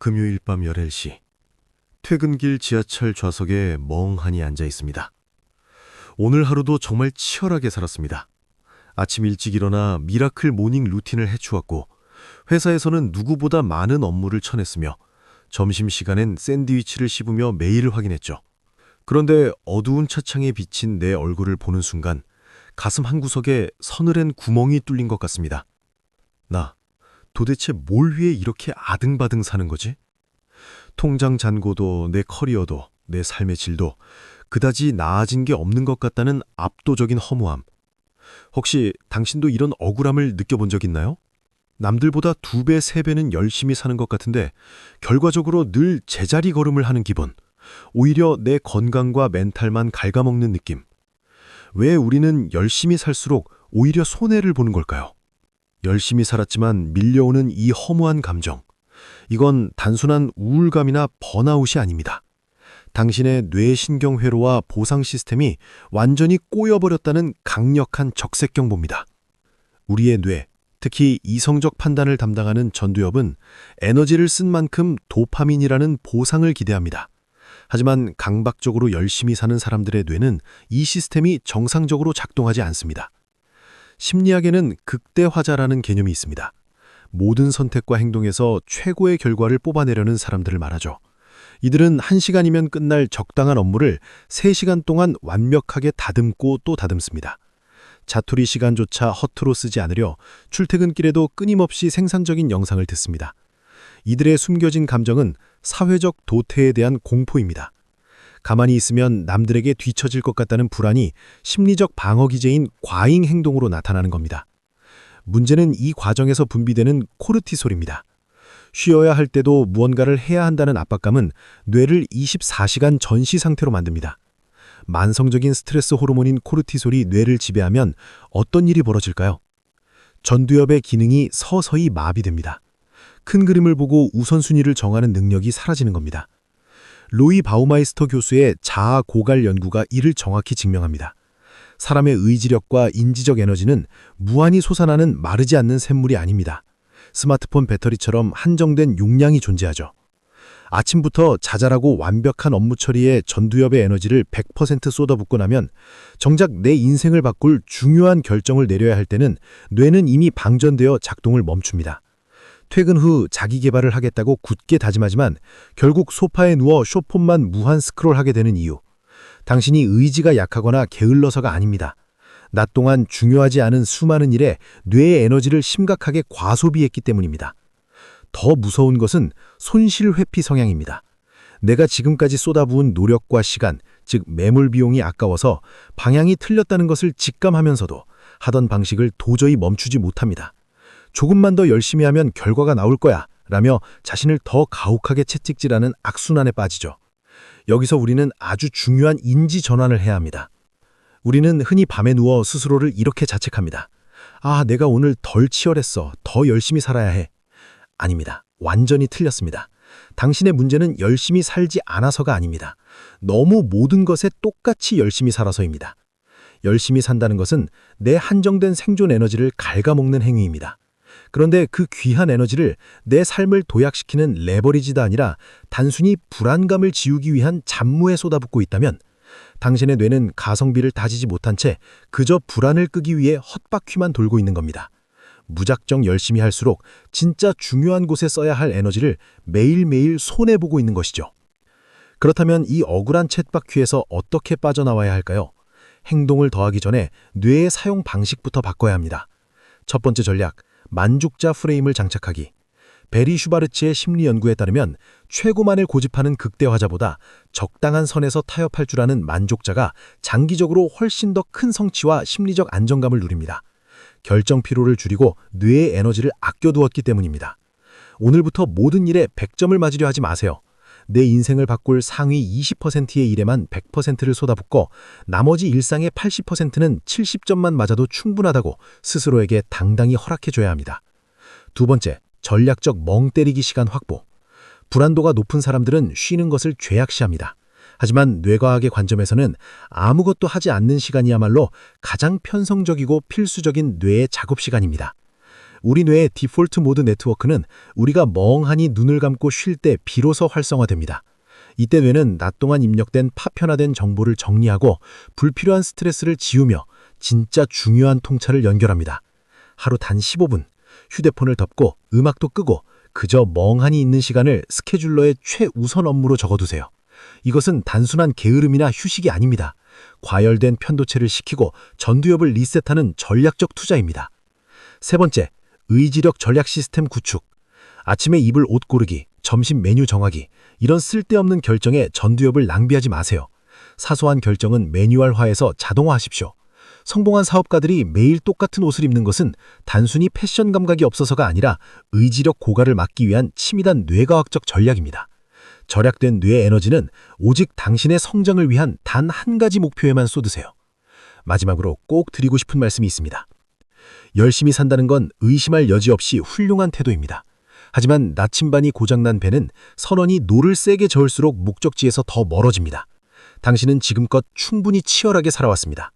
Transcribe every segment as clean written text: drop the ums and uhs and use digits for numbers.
금요일 밤 11시, 퇴근길 지하철 좌석에 멍하니 앉아 있습니다. 오늘 하루도 정말 치열하게 살았습니다. 아침 일찍 일어나 미라클 모닝 루틴을 해주었고, 회사에서는 누구보다 많은 업무를 쳐냈으며, 점심시간엔 샌드위치를 씹으며 메일을 확인했죠. 그런데 어두운 차창에 비친 내 얼굴을 보는 순간 가슴 한구석에 서늘한 구멍이 뚫린 것 같습니다. 나 도대체 뭘 위해 이렇게 아등바등 사는 거지? 통장 잔고도 내 커리어도 내 삶의 질도 그다지 나아진 게 없는 것 같다는 압도적인 허무함. 혹시 당신도 이런 억울함을 느껴본 적 있나요? 남들보다 2배, 3배는 열심히 사는 것 같은데 결과적으로 늘 제자리 걸음을 하는 기분. 오히려 내 건강과 멘탈만 갉아먹는 느낌. 왜 우리는 열심히 살수록 오히려 손해를 보는 걸까요? 열심히 살았지만 밀려오는 이 허무한 감정. 이건 단순한 우울감이나 번아웃이 아닙니다. 당신의 뇌신경회로와 보상 시스템이 완전히 꼬여버렸다는 강력한 적색경보입니다. 우리의 뇌, 특히 이성적 판단을 담당하는 전두엽은 에너지를 쓴 만큼 도파민이라는 보상을 기대합니다. 하지만 강박적으로 열심히 사는 사람들의 뇌는 이 시스템이 정상적으로 작동하지 않습니다. 심리학에는 극대화자라는 개념이 있습니다. 모든 선택과 행동에서 최고의 결과를 뽑아내려는 사람들을 말하죠. 이들은 1시간이면 끝날 적당한 업무를 3시간 동안 완벽하게 다듬고 또 다듬습니다. 자투리 시간조차 허투루 쓰지 않으려 출퇴근길에도 끊임없이 생산적인 영상을 듣습니다. 이들의 숨겨진 감정은 사회적 도태에 대한 공포입니다. 가만히 있으면 남들에게 뒤처질 것 같다는 불안이 심리적 방어 기제인 과잉 행동으로 나타나는 겁니다. 문제는 이 과정에서 분비되는 코르티솔입니다. 쉬어야 할 때도 무언가를 해야 한다는 압박감은 뇌를 24시간 전시 상태로 만듭니다. 만성적인 스트레스 호르몬인 코르티솔이 뇌를 지배하면 어떤 일이 벌어질까요? 전두엽의 기능이 서서히 마비됩니다. 큰 그림을 보고 우선순위를 정하는 능력이 사라지는 겁니다. 로이 바우마이스터 교수의 자아 고갈 연구가 이를 정확히 증명합니다. 사람의 의지력과 인지적 에너지는 무한히 솟아나는 마르지 않는 샘물이 아닙니다. 스마트폰 배터리처럼 한정된 용량이 존재하죠. 아침부터 자잘하고 완벽한 업무 처리에 전두엽의 에너지를 100% 쏟아붓고 나면 정작 내 인생을 바꿀 중요한 결정을 내려야 할 때는 뇌는 이미 방전되어 작동을 멈춥니다. 퇴근 후 자기 개발을 하겠다고 굳게 다짐하지만 결국 소파에 누워 쇼폰만 무한 스크롤하게 되는 이유. 당신이 의지가 약하거나 게을러서가 아닙니다. 낮 동안 중요하지 않은 수많은 일에 뇌의 에너지를 심각하게 과소비했기 때문입니다. 더 무서운 것은 손실 회피 성향입니다. 내가 지금까지 쏟아부은 노력과 시간, 즉 매몰 비용이 아까워서 방향이 틀렸다는 것을 직감하면서도 하던 방식을 도저히 멈추지 못합니다. 조금만 더 열심히 하면 결과가 나올 거야 라며 자신을 더 가혹하게 채찍질하는 악순환에 빠지죠. 여기서 우리는 아주 중요한 인지 전환을 해야 합니다. 우리는 흔히 밤에 누워 스스로를 이렇게 자책합니다. 아, 내가 오늘 덜 치열했어. 더 열심히 살아야 해. 아닙니다. 완전히 틀렸습니다. 당신의 문제는 열심히 살지 않아서가 아닙니다. 너무 모든 것에 똑같이 열심히 살아서입니다. 열심히 산다는 것은 내 한정된 생존 에너지를 갉아먹는 행위입니다. 그런데 그 귀한 에너지를 내 삶을 도약시키는 레버리지가 아니라 단순히 불안감을 지우기 위한 잡무에 쏟아붓고 있다면 당신의 뇌는 가성비를 다지지 못한 채 그저 불안을 끄기 위해 헛바퀴만 돌고 있는 겁니다. 무작정 열심히 할수록 진짜 중요한 곳에 써야 할 에너지를 매일매일 손해보고 있는 것이죠. 그렇다면 이 억울한 쳇바퀴에서 어떻게 빠져나와야 할까요? 행동을 더하기 전에 뇌의 사용 방식부터 바꿔야 합니다. 첫 번째 전략, 만족자 프레임을 장착하기. 베리 슈바르츠의 심리 연구에 따르면 최고만을 고집하는 극대화자보다 적당한 선에서 타협할 줄 아는 만족자가 장기적으로 훨씬 더 큰 성취와 심리적 안정감을 누립니다. 결정 피로를 줄이고 뇌의 에너지를 아껴두었기 때문입니다. 오늘부터 모든 일에 100점을 맞으려 하지 마세요. 내 인생을 바꿀 상위 20%의 일에만 100%를 쏟아붓고 나머지 일상의 80%는 70점만 맞아도 충분하다고 스스로에게 당당히 허락해줘야 합니다. 두 번째, 전략적 멍 때리기 시간 확보. 불안도가 높은 사람들은 쉬는 것을 죄악시합니다. 하지만 뇌과학의 관점에서는 아무것도 하지 않는 시간이야말로 가장 편성적이고 필수적인 뇌의 작업 시간입니다. 우리 뇌의 디폴트 모드 네트워크는 우리가 멍하니 눈을 감고 쉴 때 비로소 활성화됩니다. 이때 뇌는 낮 동안 입력된 파편화된 정보를 정리하고 불필요한 스트레스를 지우며 진짜 중요한 통찰을 연결합니다. 하루 단 15분, 휴대폰을 덮고 음악도 끄고 그저 멍하니 있는 시간을 스케줄러의 최우선 업무로 적어두세요. 이것은 단순한 게으름이나 휴식이 아닙니다. 과열된 편도체를 식히고 전두엽을 리셋하는 전략적 투자입니다. 세 번째, 의지력 전략 시스템 구축. 아침에 입을 옷 고르기, 점심 메뉴 정하기, 이런 쓸데없는 결정에 전두엽을 낭비하지 마세요. 사소한 결정은 매뉴얼화해서 자동화하십시오. 성공한 사업가들이 매일 똑같은 옷을 입는 것은 단순히 패션 감각이 없어서가 아니라 의지력 고갈을 막기 위한 치밀한 뇌과학적 전략입니다. 절약된 뇌의 에너지는 오직 당신의 성장을 위한 단 한 가지 목표에만 쏟으세요. 마지막으로 꼭 드리고 싶은 말씀이 있습니다. 열심히 산다는 건 의심할 여지 없이 훌륭한 태도입니다. 하지만 나침반이 고장난 배는 선원이 노를 세게 저을수록 목적지에서 더 멀어집니다. 당신은 지금껏 충분히 치열하게 살아왔습니다.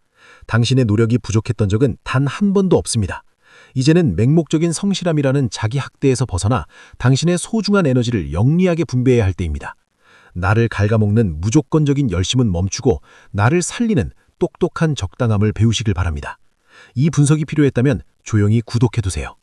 당신의 노력이 부족했던 적은 단 한 번도 없습니다. 이제는 맹목적인 성실함이라는 자기 학대에서 벗어나 당신의 소중한 에너지를 영리하게 분배해야 할 때입니다. 나를 갉아먹는 무조건적인 열심은 멈추고 나를 살리는 똑똑한 적당함을 배우시길 바랍니다. 이 분석이 필요했다면 조용히 구독해두세요.